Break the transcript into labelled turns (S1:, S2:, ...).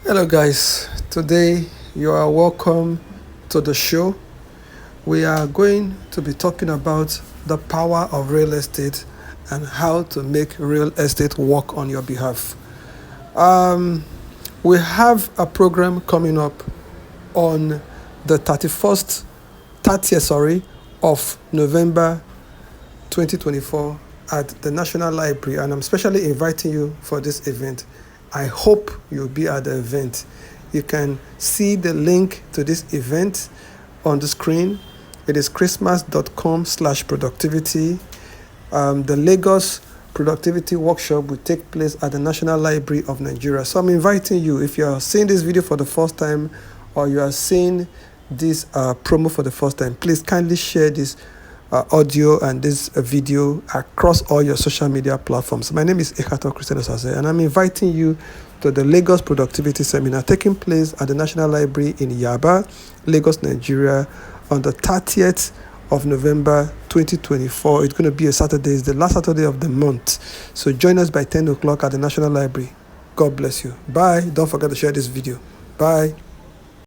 S1: Hello, guys. Today you are welcome to the show. We are going to be talking about the power of real estate and how to make real estate work on your behalf. We have a program coming up on the 30th of November 2024 at the National Library, and I'm specially inviting you for this event. I hope you'll be at the event. You can see the link to this event on the screen. It is christmas.com/productivity. The Lagos Productivity Workshop will take place at the National Library of Nigeria. So I'm inviting you, if you are seeing this video for the first time or you are seeing this promo for the first time, please kindly share this audio and this video across all your social media platforms. My name is Ekato Christian Osase, and I'm inviting you to the Lagos Productivity Seminar taking place at the National Library in Yaba, Lagos, Nigeria, on the 30th of November 2024. It's going to be a Saturday. It's the last Saturday of the month. So join us by 10 o'clock at the National Library. God bless you. Bye. Don't forget to share this video. Bye.